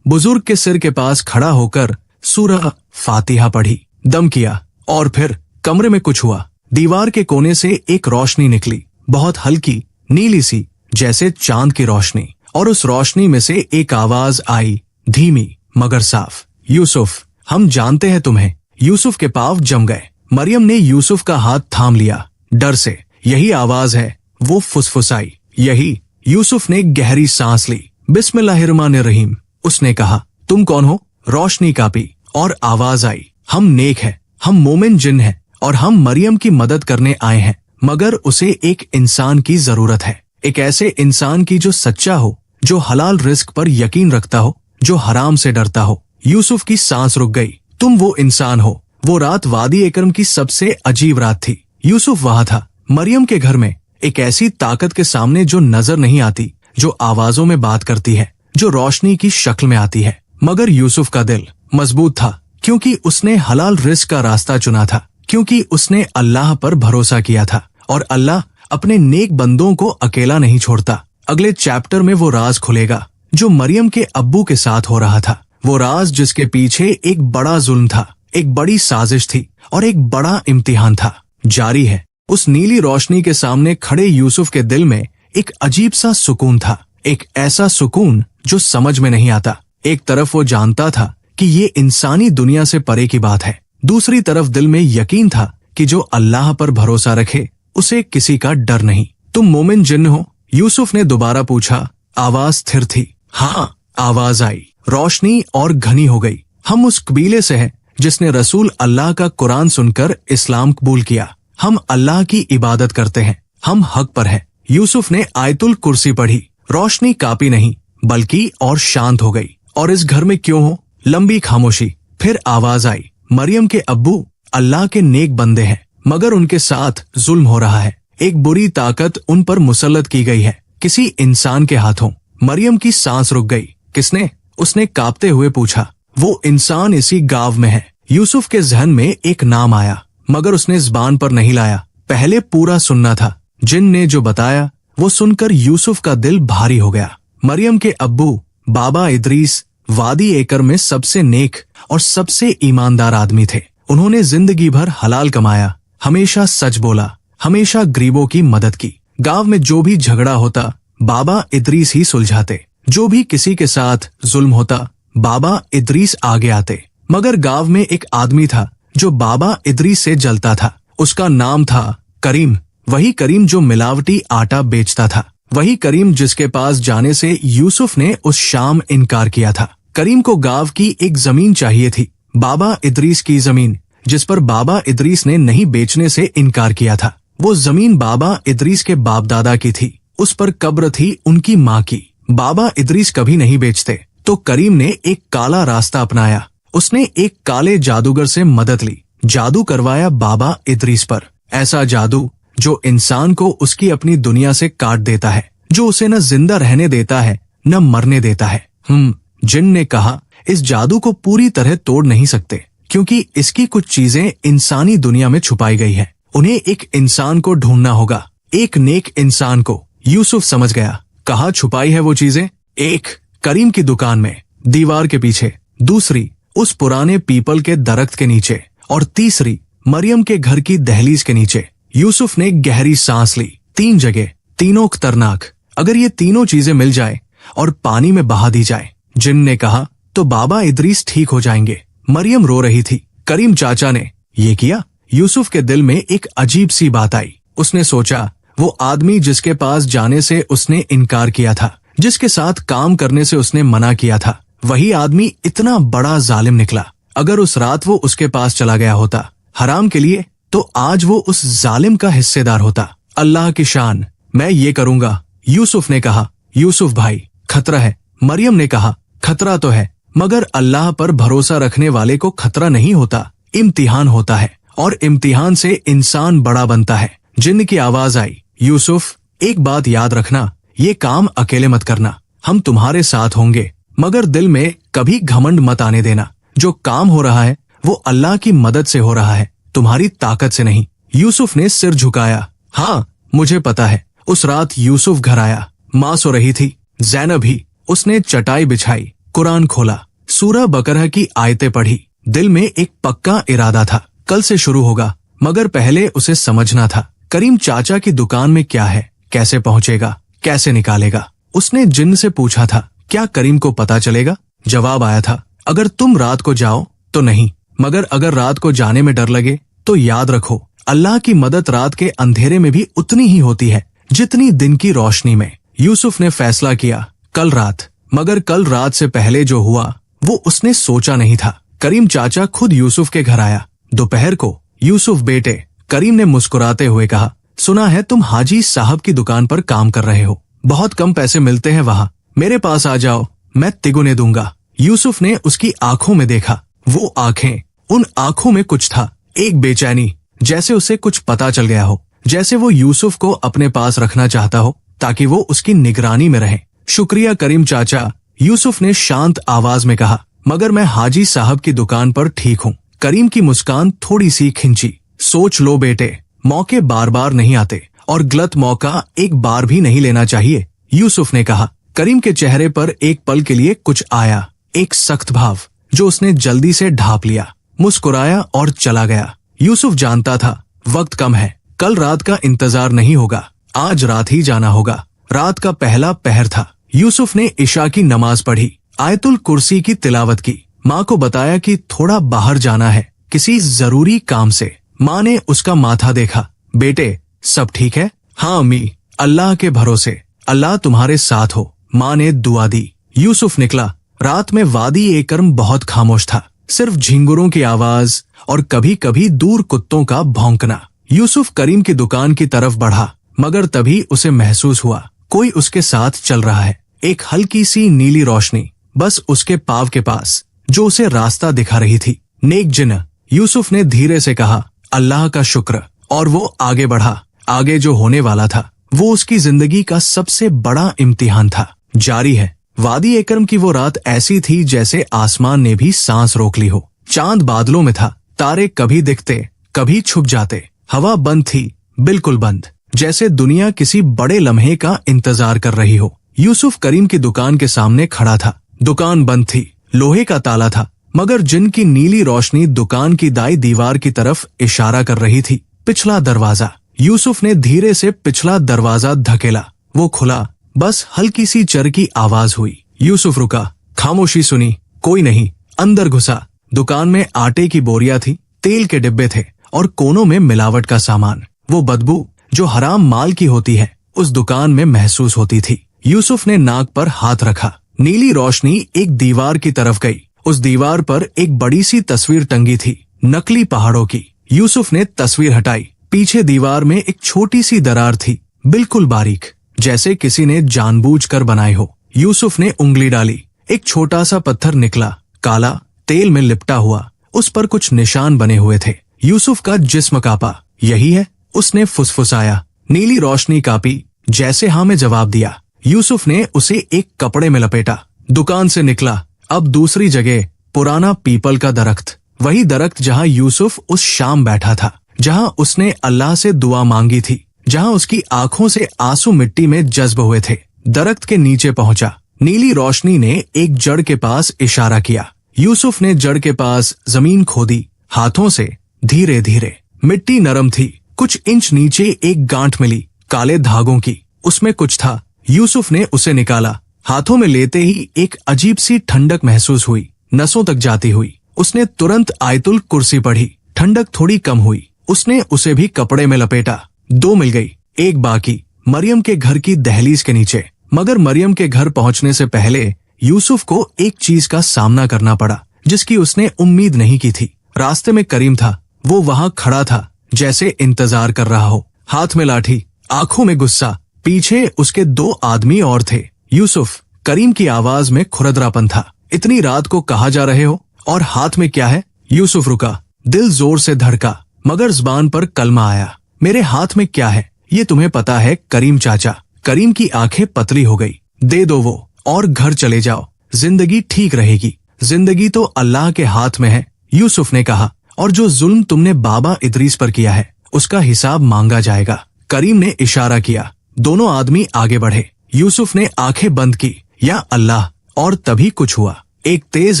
बुजुर्ग के सिर के पास खड़ा होकर सूरह फातिहा पढ़ी, दम किया और फिर कमरे में कुछ हुआ। दीवार के कोने से एक रोशनी निकली, बहुत हल्की, नीली सी, जैसे चांद की रोशनी, और उस रोशनी में से एक आवाज आई, धीमी मगर साफ, यूसुफ, हम जानते हैं तुम्हें। यूसुफ के पांव जम गए। मरियम ने यूसुफ का हाथ थाम लिया, डर से। यही आवाज है, वो फुसफुसाई, यही। यूसुफ ने गहरी सांस ली। बिस्मिल्लाहिर्रहमानिर्रहीम, उसने कहा। तुम कौन हो? रोशनी कांपी और आवाज आई, हम नेक हैं, हम मोमिन जिन हैं और हम मरियम की मदद करने आए हैं, मगर उसे एक इंसान की जरूरत है, एक ऐसे इंसान की जो सच्चा हो, जो हलाल रिस्क पर यकीन रखता हो, जो हराम से डरता हो। यूसुफ की सांस रुक गई। तुम वो इंसान हो। वो रात वादी एकरम की सबसे अजीब रात थी। यूसुफ वहां था, मरियम के घर में, एक ऐसी ताकत के सामने जो नजर नहीं आती, जो आवाजों में बात करती है, जो रोशनी की शक्ल में आती है। मगर यूसुफ का दिल मजबूत था, क्योंकि उसने हलाल रिस्क का रास्ता चुना था, क्योंकि उसने अल्लाह पर भरोसा किया था, और अल्लाह अपने नेक बंदों को अकेला नहीं छोड़ता। अगले चैप्टर में वो राज खुलेगा जो मरियम के अब्बू के साथ हो रहा था, वो राज जिसके पीछे एक बड़ा जुल्म था, एक बड़ी साजिश थी और एक बड़ा इम्तिहान था। जारी है। उस नीली रोशनी के सामने खड़े यूसुफ के दिल में एक अजीब सा सुकून था, एक ऐसा सुकून जो समझ में नहीं आता। एक तरफ वो जानता था कि ये इंसानी दुनिया से परे की बात है, दूसरी तरफ दिल में यकीन था कि जो अल्लाह पर भरोसा रखे उसे किसी का डर नहीं। तुम मोमिन जिन्न हो? यूसुफ ने दोबारा पूछा। आवाज स्थिर थी। हाँ, आवाज आई, रोशनी और घनी हो गई। हम उस कबीले से हैं जिसने रसूल अल्लाह का कुरान सुनकर इस्लाम कबूल किया। हम अल्लाह की इबादत करते हैं, हम हक पर हैं। यूसुफ ने आयतुल कुर्सी पढ़ी। रोशनी कांपी नहीं, बल्कि और शांत हो गई। और इस घर में क्यों हो? लंबी खामोशी। फिर आवाज आई, मरियम के अब्बू अल्लाह के नेक बंदे हैं, मगर उनके साथ जुल्म हो रहा है। एक बुरी ताकत उन पर मुसल्लत की गई है, किसी इंसान के हाथों। मरियम की सांस रुक गई। किसने? उसने कांपते हुए पूछा। वो इंसान इसी गांव में है। यूसुफ के जहन में एक नाम आया, मगर उसने ज़बान पर नहीं लाया। पहले पूरा सुनना था। जिन ने जो बताया वो सुनकर यूसुफ का दिल भारी हो गया। मरियम के अब्बू बाबा इदरीस वादी एकर में सबसे नेक और सबसे ईमानदार आदमी थे। उन्होंने जिंदगी भर हलाल कमाया, हमेशा सच बोला, हमेशा गरीबों की मदद की। गांव में जो भी झगड़ा होता बाबा इदरीस ही सुलझाते, जो भी किसी के साथ जुल्म होता बाबा इदरीस आगे आते। मगर गांव में एक आदमी था जो बाबा इदरीस से जलता था। उसका नाम था करीम। वही करीम जो मिलावटी आटा बेचता था, वही करीम जिसके पास जाने से यूसुफ ने उस शाम इनकार किया था। करीम को गांव की एक जमीन चाहिए थी, बाबा इदरीस की जमीन, जिस पर बाबा इदरीस ने नहीं बेचने से इनकार किया था। वो जमीन बाबा इदरीस के बाप दादा की थी, उस पर कब्र थी उनकी माँ की। बाबा इदरीस कभी नहीं बेचते, तो करीम ने एक काला रास्ता अपनाया। उसने एक काले जादूगर से मदद ली, जादू करवाया बाबा इदरीस पर। ऐसा जादू जो इंसान को उसकी अपनी दुनिया से काट देता है, जो उसे न जिंदा रहने देता है न मरने देता है। जिन ने कहा, इस जादू को पूरी तरह तोड़ नहीं सकते, क्योंकि इसकी कुछ चीजें इंसानी दुनिया में छुपाई गई है। उन्हें एक इंसान को ढूंढना होगा, एक नेक इंसान को। यूसुफ समझ गया। कहाँ छुपाई है वो चीजें? एक, करीम की दुकान में, दीवार के पीछे। दूसरी, उस पुराने पीपल के दरख्त के नीचे। और तीसरी, मरियम के घर की दहलीज के नीचे। यूसुफ ने गहरी सांस ली। 3 जगह, तीनों खतरनाक। अगर ये तीनों चीजें मिल जाए और पानी में बहा दी जाए, जिन ने कहा, तो बाबा इदरीस ठीक हो जाएंगे। मरियम रो रही थी। करीम चाचा ने ये किया? यूसुफ के दिल में एक अजीब सी बात आई। उसने सोचा, वो आदमी जिसके पास जाने से उसने इनकार किया था, जिसके साथ काम करने से उसने मना किया था, वही आदमी इतना बड़ा जालिम निकला। अगर उस रात वो उसके पास चला गया होता हराम के लिए, तो आज वो उस जालिम का हिस्सेदार होता। अल्लाह की शान, मैं ये करूंगा, यूसुफ ने कहा। यूसुफ भाई, खतरा है। मरियम ने कहा, खतरा तो है, मगर अल्लाह पर भरोसा रखने वाले को खतरा नहीं होता, इम्तिहान होता है, और इम्तिहान से इंसान बड़ा बनता है। जिन्न की आवाज आई, यूसुफ, एक बात याद रखना, ये काम अकेले मत करना, हम तुम्हारे साथ होंगे, मगर दिल में कभी घमंड मत आने देना। जो काम हो रहा है वो अल्लाह की मदद से हो रहा है, तुम्हारी ताकत से नहीं। यूसुफ ने सिर झुकाया। हाँ, मुझे पता है। उस रात यूसुफ घर आया, माँ सो रही थी, ज़ैनब ही। उसने चटाई बिछाई, कुरान खोला, सूरह बकरा की आयतें पढ़ी। दिल में एक पक्का इरादा था, कल से शुरू होगा। मगर पहले उसे समझना था करीम चाचा की दुकान में क्या है, कैसे पहुंचेगा, कैसे निकालेगा। उसने जिन्न से पूछा था, क्या करीम को पता चलेगा? जवाब आया था, अगर तुम रात को जाओ तो नहीं, मगर अगर रात को जाने में डर लगे तो याद रखो, अल्लाह की मदद रात के अंधेरे में भी उतनी ही होती है जितनी दिन की रोशनी में। यूसुफ ने फैसला किया, कल रात। मगर कल रात से पहले जो हुआ वो उसने सोचा नहीं था। करीम चाचा खुद यूसुफ के घर आया। दोपहर को, यूसुफ बेटे, करीम ने मुस्कुराते हुए कहा, सुना है तुम हाजी साहब की दुकान पर काम कर रहे हो, बहुत कम पैसे मिलते हैं वहाँ, मेरे पास आ जाओ, मैं तिगुने दूंगा। यूसुफ ने उसकी आंखों में देखा। वो आंखें, उन आंखों में कुछ था, एक बेचैनी, जैसे उसे कुछ पता चल गया हो, जैसे वो यूसुफ को अपने पास रखना चाहता हो ताकि वो उसकी निगरानी में रहे। शुक्रिया करीम चाचा, यूसुफ ने शांत आवाज में कहा, मगर मैं हाजी साहब की दुकान पर ठीक हूँ। करीम की मुस्कान थोड़ी सी खिंची। सोच लो बेटे, मौके बार बार नहीं आते और गलत मौका एक बार भी नहीं लेना चाहिए, यूसुफ ने कहा। करीम के चेहरे पर एक पल के लिए कुछ आया, एक सख्त भाव जो उसने जल्दी से ढांप लिया, मुस्कुराया और चला गया। यूसुफ जानता था वक्त कम है, कल रात का इंतजार नहीं होगा, आज रात ही जाना होगा। रात का पहला पहर था। यूसुफ ने इशा की नमाज पढ़ी, आयतुल कुर्सी की तिलावत की। माँ को बताया कि थोड़ा बाहर जाना है किसी जरूरी काम से। माँ ने उसका माथा देखा, बेटे सब ठीक है? हाँ अम्मी, अल्लाह के भरोसे, अल्लाह तुम्हारे साथ हो, माँ ने दुआ दी। यूसुफ निकला। रात में वादी एकर्म बहुत खामोश था, सिर्फ झिंगुरों की आवाज और कभी कभी दूर कुत्तों का भौंकना। यूसुफ करीम की दुकान की तरफ बढ़ा, मगर तभी उसे महसूस हुआ कोई उसके साथ चल रहा है। एक हल्की सी नीली रोशनी बस उसके पाँव के पास, जो उसे रास्ता दिखा रही थी। नेक जिन्न, यूसुफ ने धीरे से कहा, अल्लाह का शुक्र। और वो आगे बढ़ा। आगे जो होने वाला था वो उसकी जिंदगी का सबसे बड़ा इम्तिहान था। जारी है। वादी एकरम की वो रात ऐसी थी जैसे आसमान ने भी सांस रोक ली हो। चांद बादलों में था, तारे कभी दिखते कभी छुप जाते। हवा बंद थी, बिल्कुल बंद, जैसे दुनिया किसी बड़े लम्हे का इंतजार कर रही हो। यूसुफ करीम की दुकान के सामने खड़ा था। दुकान बंद थी, लोहे का ताला था, मगर जिनकी नीली रोशनी दुकान की दाई दीवार की तरफ इशारा कर रही थी। पिछला दरवाजा। यूसुफ ने धीरे से पिछला दरवाजा धकेला। वो खुला, बस हल्की सी चर की आवाज हुई। यूसुफ रुका, खामोशी सुनी, कोई नहीं। अंदर घुसा। दुकान में आटे की बोरियां थी, तेल के डिब्बे थे और कोनों में मिलावट का सामान। वो बदबू जो हराम माल की होती है उस दुकान में महसूस होती थी। यूसुफ ने नाक पर हाथ रखा। नीली रोशनी एक दीवार की तरफ गई। उस दीवार पर एक बड़ी सी तस्वीर टंगी थी, नकली पहाड़ों की। यूसुफ ने तस्वीर हटाई। पीछे दीवार में एक छोटी सी दरार थी, बिल्कुल बारीक, जैसे किसी ने जानबूझकर बनाई हो। यूसुफ ने उंगली डाली। एक छोटा सा पत्थर निकला, काला, तेल में लिपटा हुआ। उस पर कुछ निशान बने हुए थे। यूसुफ का जिस्म कांपा। यही है, उसने फुसफुसाया। नीली रोशनी कांपी, जैसे हाँ में जवाब दिया। यूसुफ ने उसे एक कपड़े में लपेटा। दुकान से निकला। अब दूसरी जगह पुराना पीपल का दरख्त, वही दरख्त जहाँ यूसुफ उस शाम बैठा था, जहाँ उसने अल्लाह से दुआ मांगी थी, जहाँ उसकी आंखों से आंसू मिट्टी में जज्ब हुए थे। दरख्त के नीचे पहुंचा। नीली रोशनी ने एक जड़ के पास इशारा किया। यूसुफ ने जड़ के पास जमीन खोदी, हाथों से धीरे धीरे। मिट्टी नरम थी। कुछ इंच नीचे एक गांठ मिली, काले धागों की। उसमें कुछ था। यूसुफ ने उसे निकाला। हाथों में लेते ही एक अजीब सी ठंडक महसूस हुई, नसों तक जाती हुई। उसने तुरंत आयतुल कुर्सी पढ़ी। ठंडक थोड़ी कम हुई। उसने उसे भी कपड़े में लपेटा। 2 मिल गई, एक बाकी। मरियम के घर की दहलीज के नीचे। मगर मरियम के घर पहुंचने से पहले यूसुफ को एक चीज का सामना करना पड़ा जिसकी उसने उम्मीद नहीं की थी। रास्ते में करीम था। वो वहां खड़ा था, जैसे इंतजार कर रहा हो। हाथ में लाठी, आंखों में गुस्सा। पीछे उसके 2 आदमी और थे। यूसुफ, करीम की आवाज में खुरदरापन था। इतनी रात को कहाँ जा रहे हो और हाथ में क्या है? यूसुफ रुका। दिल जोर से धड़का, मगर जुबान पर कलमा आया। मेरे हाथ में क्या है ये तुम्हें पता है करीम चाचा? करीम की आंखें पतली हो गई। दे दो वो और घर चले जाओ, जिंदगी ठीक रहेगी। जिंदगी तो अल्लाह के हाथ में है, यूसुफ ने कहा। और जो जुल्म तुमने बाबा इदरीस पर किया है उसका हिसाब मांगा जाएगा। करीम ने इशारा किया। दोनों आदमी आगे बढ़े। यूसुफ ने आंखें बंद की, या अल्लाह, और तभी कुछ हुआ। एक तेज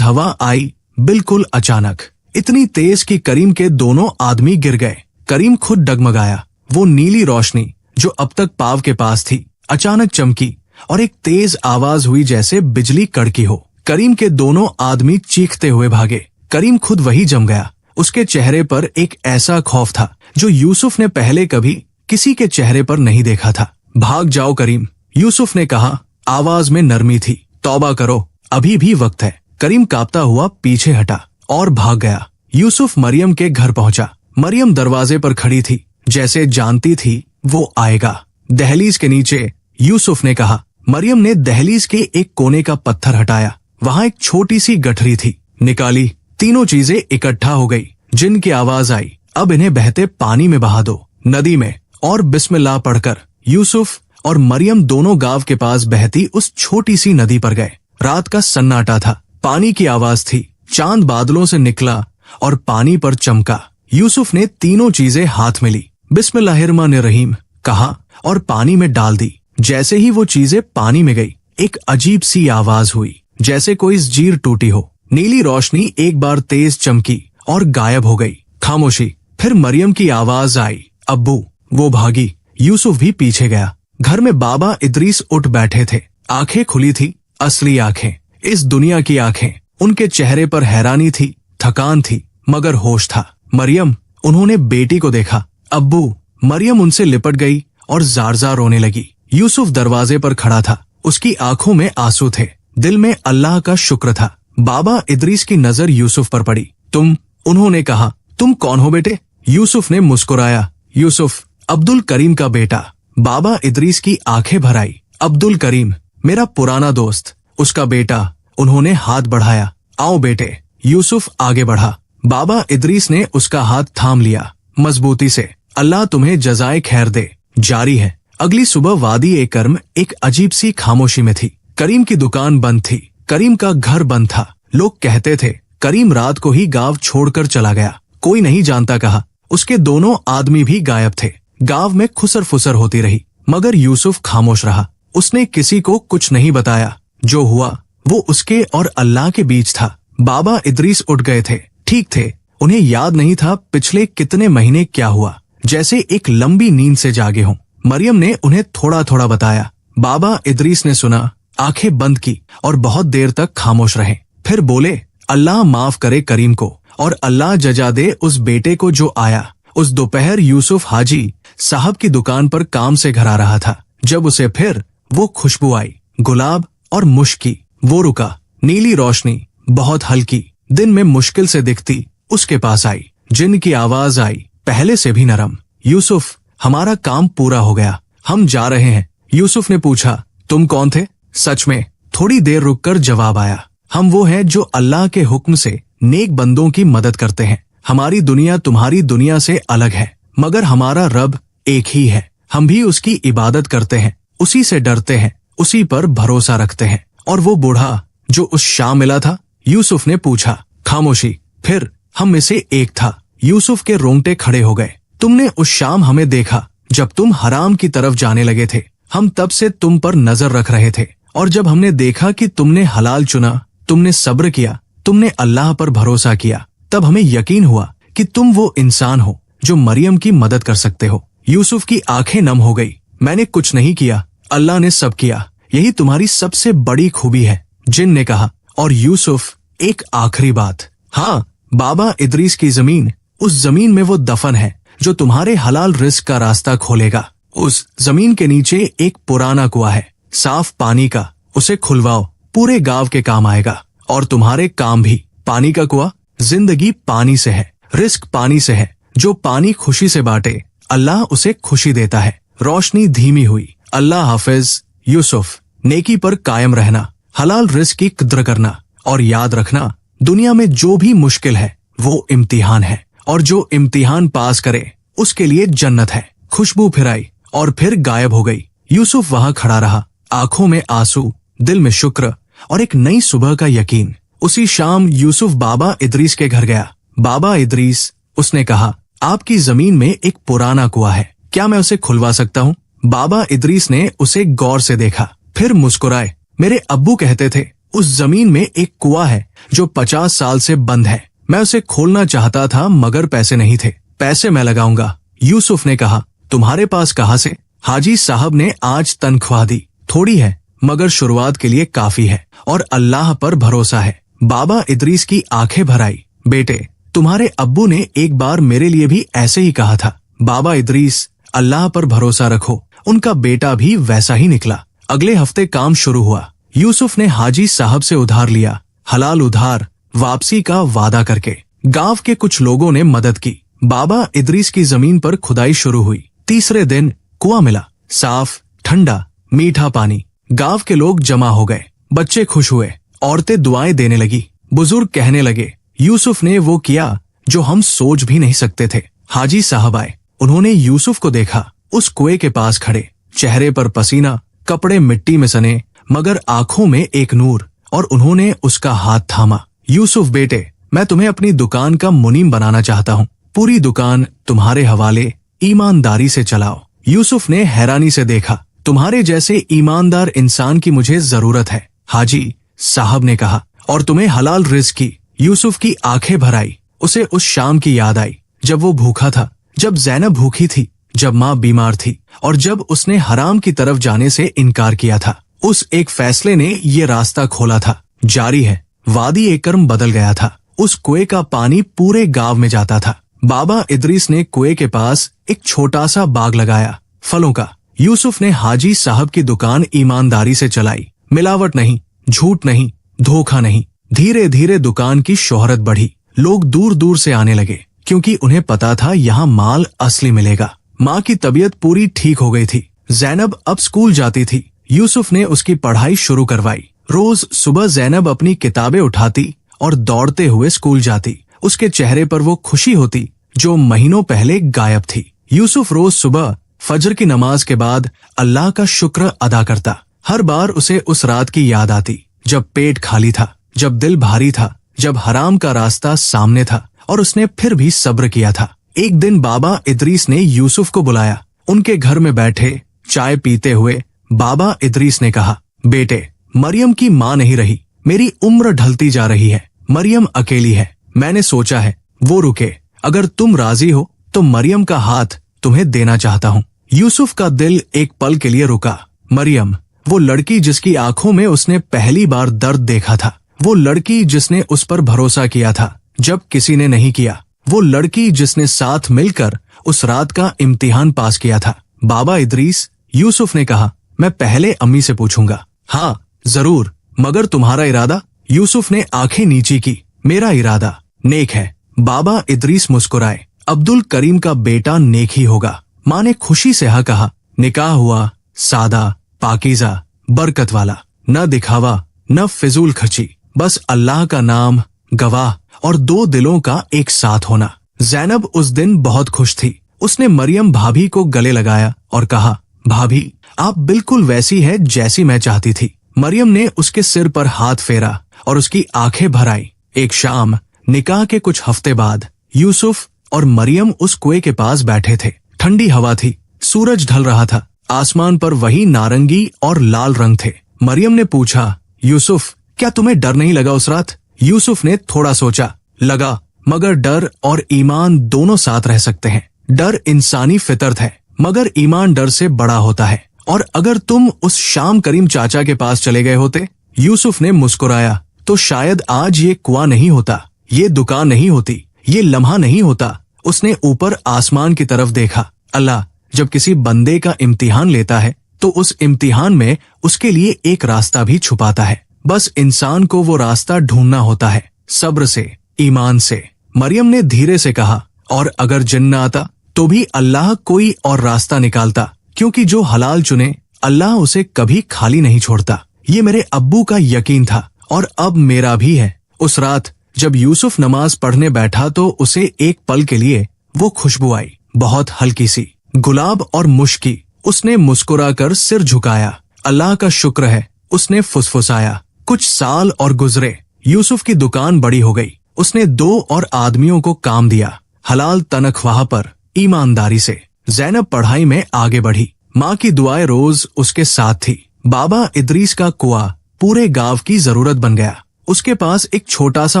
हवा आई, बिल्कुल अचानक, इतनी तेज कि करीम के दोनों आदमी गिर गए। करीम खुद डगमगाया। वो नीली रोशनी जो अब तक पाव के पास थी अचानक चमकी और एक तेज आवाज हुई जैसे बिजली कड़की हो। करीम के दोनों आदमी चीखते हुए भागे। करीम खुद वही जम गया। उसके चेहरे पर एक ऐसा खौफ था जो यूसुफ ने पहले कभी किसी के चेहरे पर नहीं देखा था। भाग जाओ करीम, यूसुफ ने कहा, आवाज में नरमी थी। तौबा करो, अभी भी वक्त है। करीम कांपता हुआ पीछे हटा और भाग गया। यूसुफ मरियम के घर पहुंचा। मरियम दरवाजे पर खड़ी थी, जैसे जानती थी वो आएगा। दहलीज के नीचे, यूसुफ ने कहा। मरियम ने दहलीज के एक कोने का पत्थर हटाया। वहां एक छोटी सी गठरी थी। निकाली। तीनों चीजें इकट्ठा हो गई। जिन की आवाज आई, अब इन्हें बहते पानी में बहा दो, नदी में। और बिस्मिल्लाह पढ़कर यूसुफ और मरियम दोनों गांव के पास बहती उस छोटी सी नदी पर गए। रात का सन्नाटा था। पानी की आवाज थी। चांद बादलों से निकला और पानी पर चमका। यूसुफ ने तीनों चीजें हाथ में ली, बिस्मिल्लाहिर्रहमानिर्रहीम कहा और पानी में डाल दी। जैसे ही वो चीजें पानी में गई, एक अजीब सी आवाज हुई, जैसे कोई जंजीर टूटी हो। नीली रोशनी एक बार तेज चमकी और गायब हो गई। खामोशी। फिर मरियम की आवाज आई, अब्बू। वो भागी। यूसुफ भी पीछे गया। घर में बाबा इदरीस उठ बैठे थे। आंखें खुली थी, असली आंखें, इस दुनिया की आंखें। उनके चेहरे पर हैरानी थी, थकान थी, मगर होश था। मरियम, उन्होंने बेटी को देखा। अब्बू। मरियम उनसे लिपट गई और जार-जार रोने लगी। यूसुफ दरवाजे पर खड़ा था। उसकी आंखों में आंसू थे, दिल में अल्लाह का शुक्र था। बाबा इदरीस की नजर यूसुफ पर पड़ी। तुम, उन्होंने कहा, तुम कौन हो बेटे? यूसुफ ने मुस्कुराया। यूसुफ, अब्दुल करीम का बेटा। बाबा इदरीस की आंखें भर आई। अब्दुल करीम, मेरा पुराना दोस्त, उसका बेटा। उन्होंने हाथ बढ़ाया। आओ बेटे। यूसुफ आगे बढ़ा। बाबा इदरीस ने उसका हाथ थाम लिया, मजबूती से। अल्लाह तुम्हें जज़ाए खैर दे। जारी है। अगली सुबह वादी ए कर्म एक अजीब सी खामोशी में थी। करीम की दुकान बंद थी। करीम का घर बंद था। लोग कहते थे करीम रात को ही गांव छोड़कर चला गया। कोई नहीं जानता कहा। उसके दोनों आदमी भी गायब थे। गांव में खुसर फुसर होती रही, मगर यूसुफ खामोश रहा। उसने किसी को कुछ नहीं बताया। जो हुआ वो उसके और अल्लाह के बीच था। बाबा इदरीस उठ गए थे। ठीक थे। उन्हें याद नहीं था पिछले कितने महीने क्या हुआ, जैसे एक लंबी नींद से जागे हों। मरियम ने उन्हें थोड़ा थोड़ा बताया। बाबा इदरीस ने सुना, आंखें बंद की और बहुत देर तक खामोश रहे। फिर बोले, अल्लाह माफ करे करीम को और अल्लाह जजा दे उस बेटे को जो आया। उस दोपहर यूसुफ हाजी साहब की दुकान पर काम से घर आ रहा था, जब उसे फिर वो खुशबू आई, गुलाब और मुश्क की। वो रुका। नीली रोशनी, बहुत हल्की, दिन में मुश्किल से दिखती, उसके पास आई। जिन की आवाज आई, पहले से भी नरम। यूसुफ, हमारा काम पूरा हो गया, हम जा रहे हैं। यूसुफ ने पूछा, तुम कौन थे? सच में? थोड़ी देर रुककर जवाब आया, हम वो हैं जो अल्लाह के हुक्म से नेक बंदों की मदद करते हैं। हमारी दुनिया तुम्हारी दुनिया से अलग है, मगर हमारा रब एक ही है। हम भी उसकी इबादत करते हैं, उसी से डरते हैं, उसी पर भरोसा रखते हैं। और वो बूढ़ा जो उस शाम मिला था? यूसुफ ने पूछा। खामोशी। फिर, हम में से एक था। यूसुफ के रोंगटे खड़े हो गए। तुमने उस शाम हमें देखा जब तुम हराम की तरफ जाने लगे थे। हम तब से तुम पर नजर रख रहे थे, और जब हमने देखा कि तुमने हलाल चुना, तुमने सब्र किया, तुमने अल्लाह पर भरोसा किया, तब हमें यकीन हुआ कि तुम वो इंसान हो जो मरियम की मदद कर सकते हो। यूसुफ की आंखें नम हो गई। मैंने कुछ नहीं किया, अल्लाह ने सब किया। यही तुम्हारी सबसे बड़ी खूबी है, जिन ने कहा। और यूसुफ, एक आखिरी बात। हाँ, बाबा इदरीस की जमीन, उस जमीन में वो दफन है जो तुम्हारे हलाल रिस्क का रास्ता खोलेगा। उस जमीन के नीचे एक पुराना कुआं है, साफ पानी का। उसे खुलवाओ, पूरे गांव के काम आएगा। और तुम्हारे काम भी। पानी का कुआं, जिंदगी पानी से है, रिस्क पानी से है। जो पानी खुशी से बांटे, अल्लाह उसे खुशी देता है। रोशनी धीमी हुई। अल्लाह हाफिज यूसुफ। नेकी पर कायम रहना, हलाल रिस्क की कद्र करना, और याद रखना, दुनिया में जो भी मुश्किल है वो इम्तिहान है, और जो इम्तिहान पास करे उसके लिए जन्नत है। खुशबू फिर आई और फिर गायब हो गई। यूसुफ वहां खड़ा रहा, आंखों में आंसू, दिल में शुक्र और एक नई सुबह का यकीन। उसी शाम यूसुफ बाबा इदरीस के घर गया। बाबा इदरीस, उसने कहा, आपकी जमीन में एक पुराना कुआं है, क्या मैं उसे खुलवा सकता हूँ? बाबा इदरीस ने उसे गौर से देखा। फिर मुस्कुराए। मेरे अब्बू कहते थे उस जमीन में एक कुआं है जो 50 साल से बंद है। मैं उसे खोलना चाहता था मगर पैसे नहीं थे। पैसे मैं लगाऊंगा, यूसुफ ने कहा। तुम्हारे पास कहाँ से? हाजी साहब ने आज तनख्वाह दी। थोड़ी है मगर शुरुआत के लिए काफी है और अल्लाह पर भरोसा है। बाबा इदरीस की आंखें भर आई। बेटे, तुम्हारे अब्बू ने एक बार मेरे लिए भी ऐसे ही कहा था। बाबा इदरीस, अल्लाह पर भरोसा रखो। उनका बेटा भी वैसा ही निकला। अगले हफ्ते काम शुरू हुआ। यूसुफ ने हाजी साहब से उधार लिया, हलाल उधार, वापसी का वादा करके। गांव के कुछ लोगों ने मदद की। बाबा इदरीस की जमीन पर खुदाई शुरू हुई। तीसरे दिन कुआं मिला, साफ, ठंडा, मीठा पानी। गांव के लोग जमा हो गए। बच्चे खुश हुए, औरतें दुआएं देने लगी, बुजुर्ग कहने लगे यूसुफ ने वो किया जो हम सोच भी नहीं सकते थे। हाजी साहब आए। उन्होंने यूसुफ को देखा, उस कुएं के पास खड़े, चेहरे पर पसीना, कपड़े मिट्टी में सने, मगर आंखों में एक नूर, और उन्होंने उसका हाथ थामा। यूसुफ बेटे, मैं तुम्हें अपनी दुकान का मुनीम बनाना चाहता हूँ। पूरी दुकान तुम्हारे हवाले, ईमानदारी से चलाओ। यूसुफ ने हैरानी से देखा। तुम्हारे जैसे ईमानदार इंसान की मुझे जरूरत है, हाजी साहब ने कहा। और तुम्हें हलाल रिज़्क की। यूसुफ की आंखें भर आई। उसे उस शाम की याद आई जब वो भूखा था, जब जैनब भूखी थी, जब माँ बीमार थी और जब उसने हराम की तरफ जाने से इनकार किया था। उस एक फैसले ने ये रास्ता खोला था। जारी है, वादी एकरम बदल गया था। उस कुएं का पानी पूरे गांव में जाता था। बाबा इदरीस ने कुएं के पास एक छोटा सा बाग लगाया, फलों का। यूसुफ ने हाजी साहब की दुकान ईमानदारी से चलाई। मिलावट नहीं, झूठ नहीं, धोखा नहीं। धीरे धीरे दुकान की शोहरत बढ़ी। लोग दूर दूर से आने लगे क्योंकि उन्हें पता था यहाँ माल असली मिलेगा। माँ की तबीयत पूरी ठीक हो गई थी। जैनब अब स्कूल जाती थी। यूसुफ ने उसकी पढ़ाई शुरू करवाई। रोज सुबह जैनब अपनी किताबें उठाती और दौड़ते हुए स्कूल जाती। उसके चेहरे पर वो खुशी होती जो महीनों पहले गायब थी। यूसुफ रोज सुबह फजर की नमाज के बाद अल्लाह का शुक्र अदा करता। हर बार उसे उस रात की याद आती जब पेट खाली था, जब दिल भारी था, जब हराम का रास्ता सामने था और उसने फिर भी सब्र किया था। एक दिन बाबा इदरीस ने यूसुफ को बुलाया। उनके घर में बैठे चाय पीते हुए बाबा इदरीस ने कहा, बेटे, मरियम की माँ नहीं रही। मेरी उम्र ढलती जा रही है। मरियम अकेली है। मैंने सोचा है वो रुके। अगर तुम राजी हो तो मरियम का हाथ तुम्हें देना चाहता हूँ। यूसुफ का दिल एक पल के लिए रुका। मरियम, वो लड़की जिसकी आंखों में उसने पहली बार दर्द देखा था। वो लड़की जिसने उस पर भरोसा किया था जब किसी ने नहीं किया। वो लड़की जिसने साथ मिलकर उस रात का इम्तिहान पास किया था। बाबा इदरीस, यूसुफ ने कहा, मैं पहले अम्मी से पूछूंगा। हाँ जरूर, मगर तुम्हारा इरादा? यूसुफ ने आंखें नीची की। मेरा इरादा नेक है। बाबा इदरीस मुस्कुराए। अब्दुल करीम का बेटा नेक ही होगा। माँ ने खुशी से हाँ कहा। निकाह हुआ, सादा, पाकीज़ा, बरकत वाला। न दिखावा, न फिजूल खर्ची, बस अल्लाह का नाम, गवाह और दो दिलों का एक साथ होना। जैनब उस दिन बहुत खुश थी। उसने मरियम भाभी को गले लगाया और कहा, भाभी, आप बिल्कुल वैसी है जैसी मैं चाहती थी। मरियम ने उसके सिर पर हाथ फेरा और उसकी आंखें भर आई। एक शाम, निकाह के कुछ हफ्ते बाद, यूसुफ और मरियम उस कुएं के पास बैठे थे। ठंडी हवा थी, सूरज ढल रहा था। आसमान पर वही नारंगी और लाल रंग थे। मरियम ने पूछा, यूसुफ, क्या तुम्हें डर नहीं लगा उस रात? यूसुफ ने थोड़ा सोचा। लगा, मगर डर और ईमान दोनों साथ रह सकते हैं। डर इंसानी फितरत है, मगर ईमान डर से बड़ा होता है। और अगर तुम उस शाम करीम चाचा के पास चले गए होते, यूसुफ ने मुस्कुराया, तो शायद आज ये कुआं नहीं होता, ये दुकान नहीं होती, ये लम्हा नहीं होता। उसने ऊपर आसमान की तरफ देखा। अल्लाह जब किसी बंदे का इम्तिहान लेता है तो उस इम्तिहान में उसके लिए एक रास्ता भी छुपाता है। बस इंसान को वो रास्ता ढूंढना होता है, सब्र से, ईमान से। मरियम ने धीरे से कहा, और अगर जिन्न आता तो भी अल्लाह कोई और रास्ता निकालता, क्योंकि जो हलाल चुने अल्लाह उसे कभी खाली नहीं छोड़ता। ये मेरे अब्बू का यकीन था और अब मेरा भी है। उस रात जब यूसुफ नमाज पढ़ने बैठा तो उसे एक पल के लिए वो खुशबू आई, बहुत हल्की सी, गुलाब और मुश्की। उसने मुस्कुराकर सिर झुकाया। अल्लाह का शुक्र है, उसने फुसफुसाया। कुछ साल और गुजरे। यूसुफ की दुकान बड़ी हो गई। उसने 2 और आदमियों को काम दिया, हलाल तनख्वाह पर, ईमानदारी से। जैनब पढ़ाई में आगे बढ़ी। माँ की दुआएं रोज उसके साथ थी। बाबा इदरीस का कुआं पूरे गांव की जरूरत बन गया। उसके पास एक छोटा सा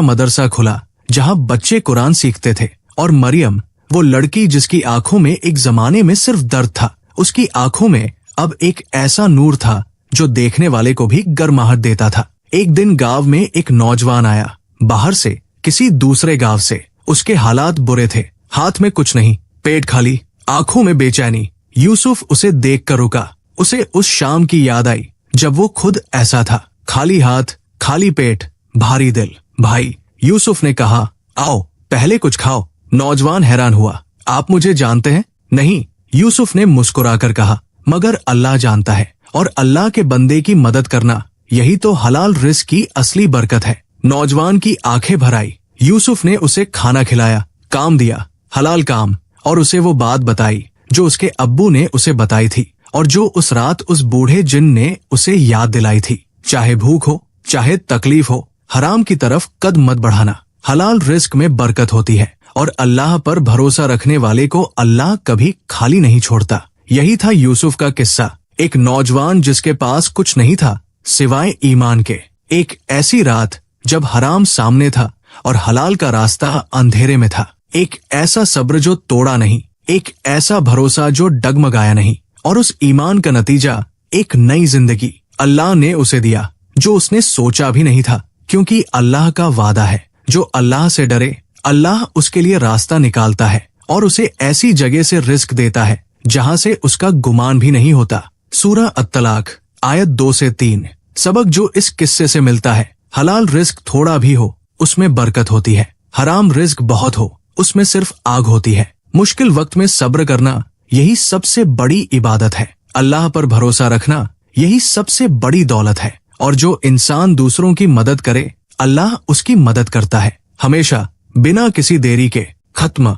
मदरसा खुला जहां बच्चे कुरान सीखते थे, और मरियम, वो लड़की जिसकी आंखों में एक जमाने में सिर्फ दर्द था, उसकी आंखों में अब एक ऐसा नूर था जो देखने वाले को भी गर्माहट देता था। एक दिन गांव में एक नौजवान आया, बाहर से, किसी दूसरे गांव से। उसके हालात बुरे थे, हाथ में कुछ नहीं, पेट खाली, आंखों में बेचैनी। यूसुफ उसे देखकर रुका। उसे उस शाम की याद आई जब वो खुद ऐसा था, खाली हाथ, खाली पेट, भारी दिल। भाई, यूसुफ ने कहा, आओ पहले कुछ खाओ। नौजवान हैरान हुआ, आप मुझे जानते हैं? नहीं, यूसुफ ने मुस्कुराकर कहा, मगर अल्लाह जानता है, और अल्लाह के बंदे की मदद करना, यही तो हलाल रिस्क की असली बरकत है। नौजवान की आंखें भर आई। यूसुफ ने उसे खाना खिलाया, काम दिया, हलाल काम, और उसे वो बात बताई जो उसके अब्बू ने उसे बताई थी, और जो उस रात उस बूढ़े जिन ने उसे याद दिलाई थी। चाहे भूख हो, चाहे तकलीफ हो, हराम की तरफ कदम मत बढ़ाना। हलाल रिस्क में बरकत होती है, और अल्लाह पर भरोसा रखने वाले को अल्लाह कभी खाली नहीं छोड़ता। यही था यूसुफ का किस्सा, एक नौजवान जिसके पास कुछ नहीं था सिवाय ईमान के। एक ऐसी रात जब हराम सामने था और हलाल का रास्ता अंधेरे में था। एक ऐसा सब्र जो तोड़ा नहीं, एक ऐसा भरोसा जो डगमगाया नहीं, और उस ईमान का नतीजा एक नई जिंदगी अल्लाह ने उसे दिया जो उसने सोचा भी नहीं था। क्योंकि अल्लाह का वादा है, जो अल्लाह से डरे, अल्लाह उसके लिए रास्ता निकालता है और उसे ऐसी जगह से रिस्क देता है जहां से उसका गुमान भी नहीं होता। सूरह अत-तलाक आयत 2 से 3। सबक जो इस किस्से से मिलता है, हलाल रिस्क थोड़ा भी हो उसमें बरकत होती है, हराम रिस्क बहुत हो उसमें सिर्फ आग होती है। मुश्किल वक्त में सब्र करना, यही सबसे बड़ी इबादत है। अल्लाह पर भरोसा रखना, यही सबसे बड़ी दौलत है। और जो इंसान दूसरों की मदद करे, अल्लाह उसकी मदद करता है, हमेशा, बिना किसी देरी के। खत्म।